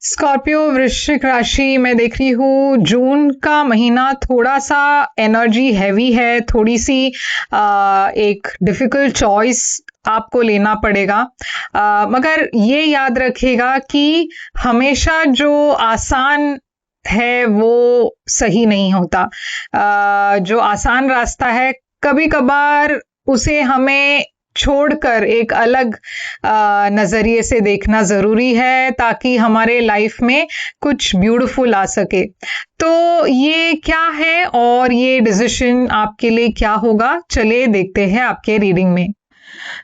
Scorpio वृश्चिक राशि में देख रही हूँ। जून का महीना थोड़ा सा एनर्जी हैवी है, थोड़ी सी एक डिफिकल्ट चॉइस आपको लेना पड़ेगा। मगर ये याद रखिएगा कि हमेशा जो आसान है वो सही नहीं होता। जो आसान रास्ता है कभी कभार उसे हमें छोड़कर एक अलग नजरिए से देखना जरूरी है ताकि हमारे लाइफ में कुछ ब्यूटीफुल आ सके। तो ये क्या है और ये डिसीजन आपके लिए क्या होगा, चलिए देखते हैं आपके रीडिंग में।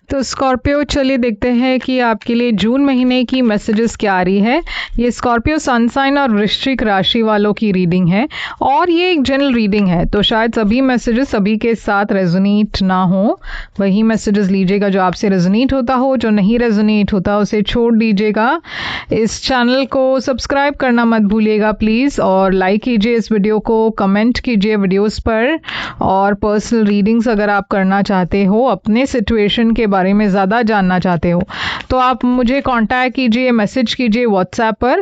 तो स्कॉर्पियो, चलिए देखते हैं कि आपके लिए जून महीने की मैसेजेस क्या आ रही है। ये स्कॉर्पियो सन साइन और वृश्चिक राशि वालों की रीडिंग है और ये एक जनरल रीडिंग है, तो शायद सभी मैसेजेस सभी के साथ रेजोनेट ना हो। वही मैसेजेस लीजिएगा जो आपसे रेजोनेट होता हो, जो नहीं रेजोनेट होता उसे छोड़ दीजिएगा। इस चैनल को सब्सक्राइब करना मत भूलिएगा प्लीज़, और लाइक कीजिए इस वीडियो को, कमेंट कीजिए वीडियोस पर, और पर्सनल रीडिंग्स अगर आप करना चाहते हो, अपने सिचुएशन के बारे में ज़्यादा जानना चाहते हो तो आप मुझे कांटेक्ट कीजिए, मैसेज कीजिए व्हाट्सएप पर।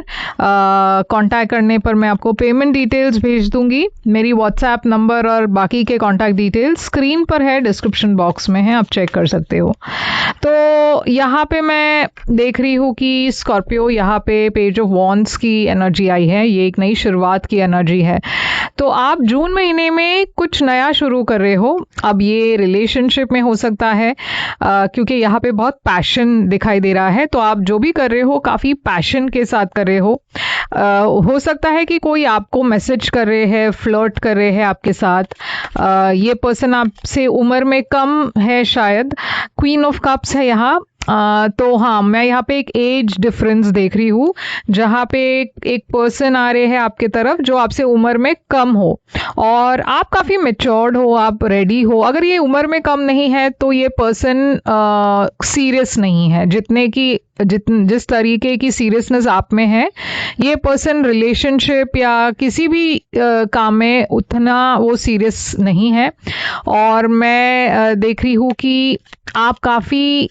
कांटेक्ट करने पर मैं आपको पेमेंट डिटेल्स भेज दूंगी। मेरी व्हाट्सएप नंबर और बाकी के कांटेक्ट डिटेल्स स्क्रीन पर है, डिस्क्रिप्शन बॉक्स में है, आप चेक कर सकते हो। तो यहाँ पे मैं देख रही हूँ कि स्कॉर्पियो, यहाँ पे पेज ऑफ वॉन्ड्स की एनर्जी आई है। ये एक नई शुरुआत की एनर्जी है। तो आप जून महीने में कुछ नया शुरू कर रहे हो। अब ये रिलेशनशिप में हो सकता है, क्योंकि यहाँ पे बहुत पैशन दिखाई दे रहा है। तो आप जो भी कर रहे हो काफ़ी पैशन के साथ कर रहे हो सकता है कि कोई आपको मैसेज कर रहे हैं, फ्लर्ट कर रहे हैं आपके साथ। ये पर्सन आपसे उम्र में कम है शायद। क्वीन ऑफ कप्स है यहाँ। तो हाँ, मैं यहाँ पे एक एज डिफरेंस देख रही हूँ, जहाँ पे एक पर्सन आ रहे हैं आपके तरफ जो आपसे उम्र में कम हो और आप काफ़ी मेच्योर्ड हो, आप रेडी हो। अगर ये उम्र में कम नहीं है तो ये पर्सन सीरियस नहीं है, जिस तरीके की सीरियसनेस आप में है, ये पर्सन रिलेशनशिप या किसी भी काम में उतना वो सीरियस नहीं है। और मैं देख रही हूँ कि आप काफ़ी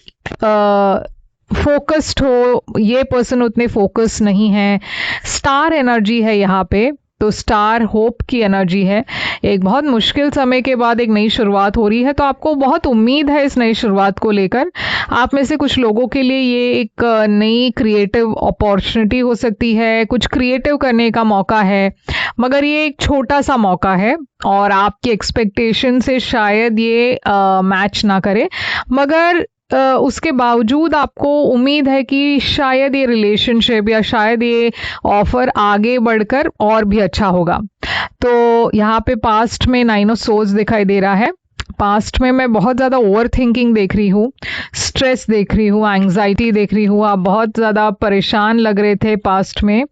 फोकस्ड हो, ये पर्सन उतने फोकस नहीं है। स्टार एनर्जी है यहाँ पे, तो स्टार होप की एनर्जी है। एक बहुत मुश्किल समय के बाद एक नई शुरुआत हो रही है, तो आपको बहुत उम्मीद है इस नई शुरुआत को लेकर। आप में से कुछ लोगों के लिए ये एक नई क्रिएटिव अपॉर्चुनिटी हो सकती है, कुछ क्रिएटिव करने का मौका है, मगर ये एक छोटा सा मौका है और आपकी एक्सपेक्टेशन से शायद ये मैच ना करे। मगर उसके बावजूद आपको उम्मीद है कि शायद ये रिलेशनशिप या शायद ये ऑफर आगे बढ़कर और भी अच्छा होगा। तो यहाँ पे पास्ट में 9 ऑफ सोर्ड्स दिखाई दे रहा है। पास्ट में मैं बहुत ज़्यादा ओवर थिंकिंग देख रही हूँ, स्ट्रेस देख रही हूँ, एंग्जाइटी देख रही हूँ। आप बहुत ज़्यादा परेशान लग रहे थे पास्ट में।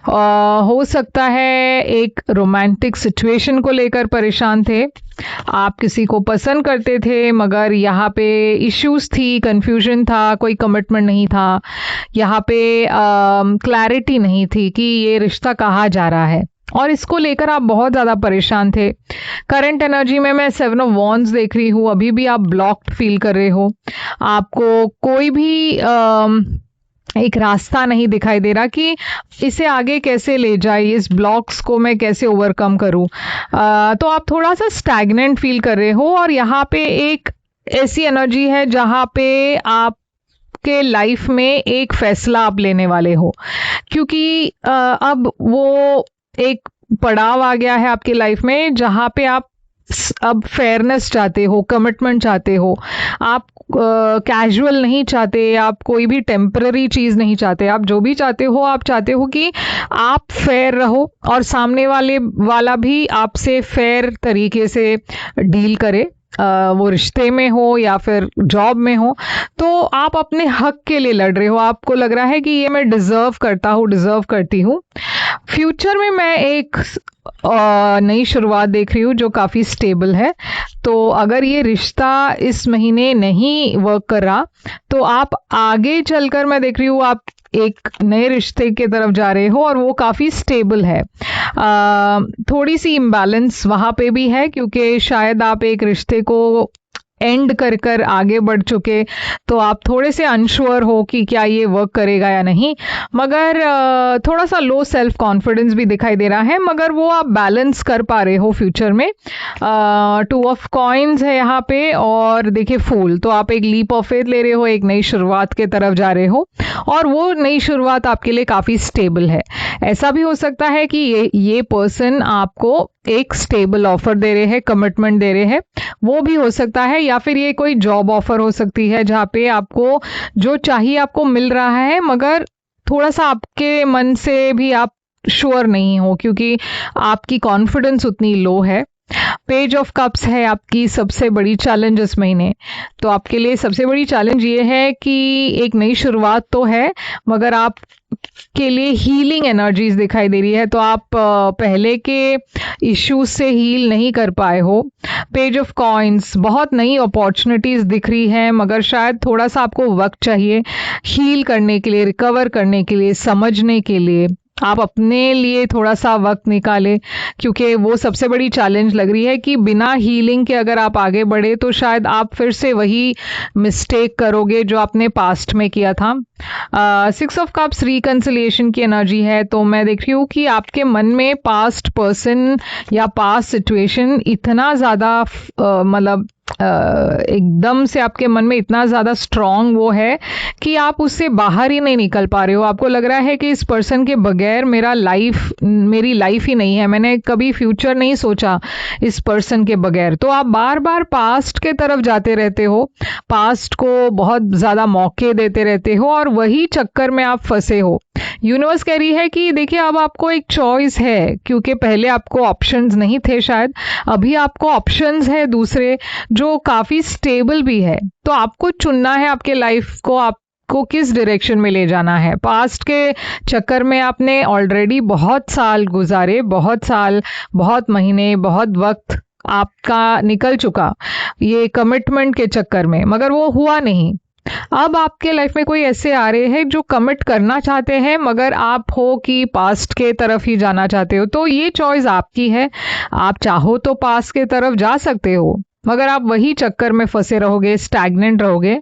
हो सकता है एक रोमांटिक सिचुएशन को लेकर परेशान थे। आप किसी को पसंद करते थे मगर यहाँ पे इश्यूज थी, कंफ्यूजन था, कोई कमिटमेंट नहीं था। यहाँ पे क्लैरिटी नहीं थी कि ये रिश्ता कहाँ जा रहा है, और इसको लेकर आप बहुत ज़्यादा परेशान थे। करंट एनर्जी में मैं 7 ऑफ वॉन्ड्स देख रही हूँ। अभी भी आप ब्लॉक्ड फील कर रहे हो, आपको कोई भी एक रास्ता नहीं दिखाई दे रहा कि इसे आगे कैसे ले जाए, इस ब्लॉक्स को मैं कैसे ओवरकम करूं। तो आप थोड़ा सा स्टैग्नेंट फील कर रहे हो, और यहाँ पे एक ऐसी एनर्जी है जहाँ पे आप के लाइफ में एक फैसला आप लेने वाले हो, क्योंकि अब वो एक पड़ाव आ गया है आपकी लाइफ में जहाँ पे आप अब फेयरनेस चाहते हो, कमिटमेंट चाहते हो। आप कैजुअल नहीं चाहते, आप कोई भी टेम्पररी चीज़ नहीं चाहते। आप जो भी चाहते हो, आप चाहते हो कि आप फेयर रहो और सामने वाला भी आपसे फेयर तरीके से डील करे, वो रिश्ते में हो या फिर जॉब में हो। तो आप अपने हक के लिए लड़ रहे हो, आपको लग रहा है कि ये मैं डिज़र्व करता हूँ, डिज़र्व करती हूँ। फ्यूचर में मैं एक नई शुरुआत देख रही हूँ जो काफ़ी स्टेबल है। तो अगर ये रिश्ता इस महीने नहीं वर्क कर रहा तो आप आगे चलकर, मैं देख रही हूँ आप एक नए रिश्ते की तरफ जा रहे हो और वो काफ़ी स्टेबल है। थोड़ी सी इम्बैलेंस वहाँ पे भी है, क्योंकि शायद आप एक रिश्ते को एंड कर आगे बढ़ चुके, तो आप थोड़े से अनश्योर हो कि क्या ये वर्क करेगा या नहीं, मगर थोड़ा सा लो सेल्फ कॉन्फिडेंस भी दिखाई दे रहा है, मगर वो आप बैलेंस कर पा रहे हो फ्यूचर में। 2 ऑफ कॉइन्स है यहाँ पे, और देखिए फूल, तो आप एक लीप ऑफ फेथ ले रहे हो, एक नई शुरुआत के तरफ जा रहे हो, और वो नई शुरुआत आपके लिए काफ़ी स्टेबल है। ऐसा भी हो सकता है कि ये पर्सन आपको एक स्टेबल ऑफर दे रहे हैं, कमिटमेंट दे रहे हैं, वो भी हो सकता है, या फिर ये कोई जॉब ऑफर हो सकती है जहाँ पे आपको जो चाहिए आपको मिल रहा है, मगर थोड़ा सा आपके मन से भी आप श्योर नहीं हो क्योंकि आपकी कॉन्फिडेंस उतनी लो है। पेज ऑफ कप्स है आपकी सबसे बड़ी चैलेंज इस महीने, तो आपके लिए सबसे बड़ी चैलेंज ये है कि एक नई शुरुआत तो है, मगर आप के लिए हीलिंग एनर्जीज दिखाई दे रही है, तो आप पहले के इश्यूज से हील नहीं कर पाए हो। पेज ऑफ कॉइन्स, बहुत नई अपॉर्चुनिटीज दिख रही है, मगर शायद थोड़ा सा आपको वक्त चाहिए हील करने के लिए, रिकवर करने के लिए, समझने के लिए। आप अपने लिए थोड़ा सा वक्त निकालें, क्योंकि वो सबसे बड़ी चैलेंज लग रही है कि बिना हीलिंग के अगर आप आगे बढ़े तो शायद आप फिर से वही मिस्टेक करोगे जो आपने पास्ट में किया था। 6 ऑफ कप्स रिकंसिलिएशन की एनर्जी है, तो मैं देख रही हूँ कि आपके मन में पास्ट पर्सन या पास्ट सिचुएशन इतना ज़्यादा मतलब एकदम से आपके मन में इतना ज़्यादा स्ट्रॉन्ग वो है कि आप उससे बाहर ही नहीं निकल पा रहे हो। आपको लग रहा है कि इस पर्सन के बगैर मेरी लाइफ ही नहीं है, मैंने कभी फ्यूचर नहीं सोचा इस पर्सन के बगैर। तो आप बार बार पास्ट के तरफ जाते रहते हो, पास्ट को बहुत ज़्यादा मौके देते रहते हो, और वही चक्कर में आप फंसे हो। यूनिवर्स कह रही है कि देखिए अब आपको एक चॉइस है, क्योंकि पहले आपको ऑप्शंस नहीं थे, शायद अभी आपको ऑप्शंस है दूसरे जो काफ़ी स्टेबल भी है। तो आपको चुनना है आपके लाइफ को किस डायरेक्शन में ले जाना है। पास्ट के चक्कर में आपने ऑलरेडी बहुत साल गुजारे, बहुत महीने, बहुत वक्त आपका निकल चुका ये कमिटमेंट के चक्कर में, मगर वो हुआ नहीं। अब आपके लाइफ में कोई ऐसे आ रहे हैं जो कमिट करना चाहते हैं, मगर आप हो कि पास्ट के तरफ ही जाना चाहते हो। तो ये चॉइस आपकी है, आप चाहो तो पास्ट के तरफ जा सकते हो, मगर आप वही चक्कर में फंसे रहोगे, स्टैग्नेंट रहोगे।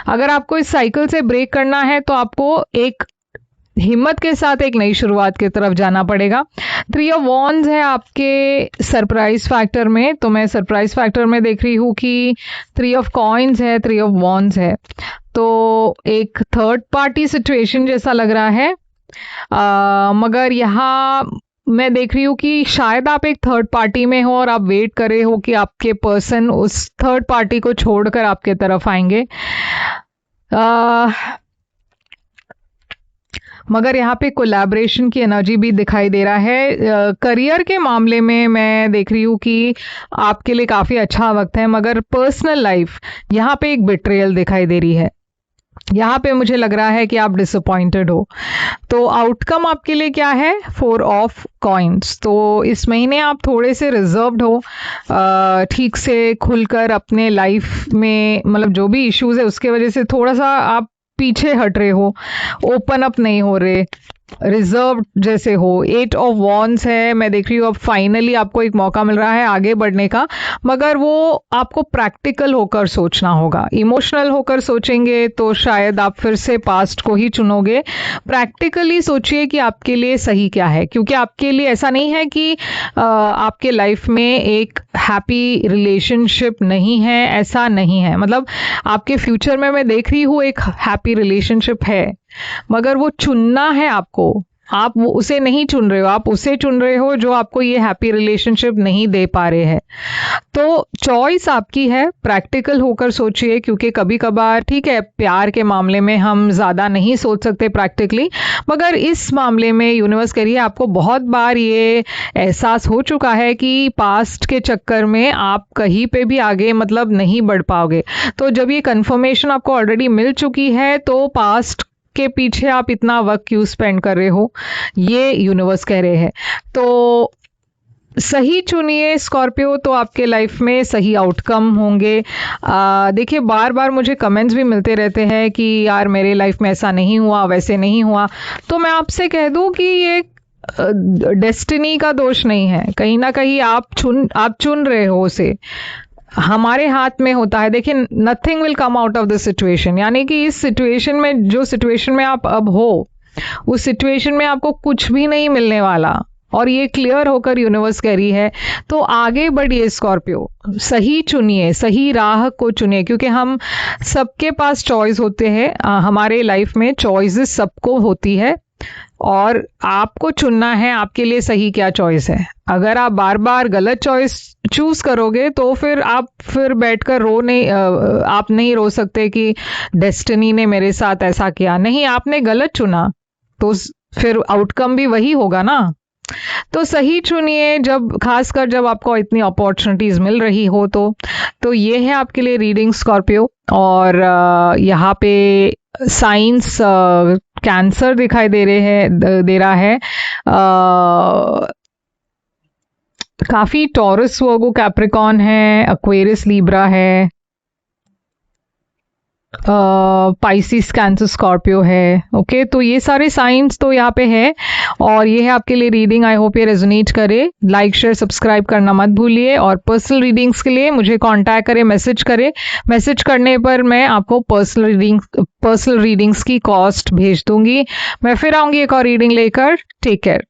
अगर आपको इस साइकिल से ब्रेक करना है तो आपको एक हिम्मत के साथ एक नई शुरुआत की तरफ जाना पड़ेगा। 3 ऑफ वॉन्ड्स है आपके सरप्राइज फैक्टर में, तो मैं सरप्राइज फैक्टर में देख रही हूँ कि 3 ऑफ कॉइन्स है, 3 ऑफ वॉन्ड्स है, तो एक थर्ड पार्टी सिचुएशन जैसा लग रहा है। मगर यहाँ मैं देख रही हूँ कि शायद आप एक थर्ड पार्टी में हो और आप वेट कर रहे हो कि आपके पर्सन उस थर्ड पार्टी को छोड़कर आपके तरफ आएंगे। मगर यहाँ पे कोलैबोरेशन की एनर्जी भी दिखाई दे रहा है। करियर के मामले में मैं देख रही हूँ कि आपके लिए काफ़ी अच्छा वक्त है, मगर पर्सनल लाइफ यहाँ पे एक बिट्रेयल दिखाई दे रही है। यहाँ पे मुझे लग रहा है कि आप डिसअपॉइंटेड हो। तो आउटकम आपके लिए क्या है? 4 ऑफ कॉइन्स। तो इस महीने आप थोड़े से रिजर्व्ड हो, ठीक से खुलकर अपने लाइफ में मतलब जो भी इश्यूज है उसके वजह से थोड़ा सा आप पीछे हट रहे हो, ओपन अप नहीं हो रहे, रिजर्व जैसे हो। 8 ऑफ वॉन्ड्स है, मैं देख रही हूँ अब फाइनली आपको एक मौका मिल रहा है आगे बढ़ने का, मगर वो आपको प्रैक्टिकल होकर सोचना होगा। इमोशनल होकर सोचेंगे तो शायद आप फिर से पास्ट को ही चुनोगे। प्रैक्टिकली सोचिए कि आपके लिए सही क्या है, क्योंकि आपके लिए ऐसा नहीं है कि आपके लाइफ में एक हैप्पी रिलेशनशिप नहीं है, ऐसा नहीं है। मतलब आपके फ्यूचर में मैं देख रही हूँ एक हैप्पी रिलेशनशिप है, मगर वो चुनना है आपको। आप वो उसे नहीं चुन रहे हो, आप उसे चुन रहे हो जो आपको ये हैप्पी रिलेशनशिप नहीं दे पा रहे हैं। तो चॉइस आपकी है, प्रैक्टिकल होकर सोचिए, क्योंकि कभी कभार ठीक है प्यार के मामले में हम ज़्यादा नहीं सोच सकते प्रैक्टिकली, मगर इस मामले में यूनिवर्स कह रही है आपको बहुत बार ये एहसास हो चुका है कि पास्ट के चक्कर में आप कहीं पे भी आगे मतलब नहीं बढ़ पाओगे। तो जब ये कंफर्मेशन आपको ऑलरेडी मिल चुकी है तो पास्ट के पीछे आप इतना वक्त क्यों स्पेंड कर रहे हो, ये यूनिवर्स कह रहे हैं। तो सही चुनिए स्कॉर्पियो, तो आपके लाइफ में सही आउटकम होंगे। देखिए बार बार मुझे कमेंट्स भी मिलते रहते हैं कि यार मेरे लाइफ में ऐसा नहीं हुआ, वैसे नहीं हुआ। तो मैं आपसे कह दूं कि ये डेस्टिनी का दोष नहीं है, कहीं ना कहीं आप चुन रहे हो उसे। हमारे हाथ में होता है। देखिए, nothing will come out of this situation, यानी कि इस सिचुएशन में, जो सिचुएशन में आप अब हो, उस सिचुएशन में आपको कुछ भी नहीं मिलने वाला, और ये क्लियर होकर यूनिवर्स कह रही है। तो आगे बढ़िए स्कॉर्पियो, सही चुनिए, सही राह को चुनिए, क्योंकि हम सबके पास चॉइस होते हैं। हमारे लाइफ में चॉइसेस सबको होती है, और आपको चुनना है आपके लिए सही क्या चॉइस है। अगर आप बार बार गलत चॉइस चूज करोगे तो फिर आप बैठकर रो नहीं, आप नहीं रो सकते कि डेस्टिनी ने मेरे साथ ऐसा किया। नहीं, आपने गलत चुना तो फिर आउटकम भी वही होगा ना। तो सही चुनिए, जब खासकर जब आपको इतनी अपॉर्चुनिटीज मिल रही हो तो ये है आपके लिए रीडिंग स्कॉर्पियो। और यहाँ पे साइंस कैंसर दिखाई दे रहा है, काफी टॉरस, वर्गो, कैप्रिकॉन है, एक्वेरियस, लिब्रा है, पाइसिस, कैंसर, स्कॉर्पियो है। ओके, तो ये सारे साइंस तो यहाँ पे है, और ये है आपके लिए रीडिंग। आई होप ये रेजोनेट करे। लाइक, शेयर, सब्सक्राइब करना मत भूलिए, और पर्सनल रीडिंग्स के लिए मुझे कांटेक्ट करें, मैसेज करें। मैसेज करने पर मैं आपको पर्सनल रीडिंग्स की कॉस्ट भेज दूंगी। मैं फिर आऊंगी एक और रीडिंग लेकर। Take care.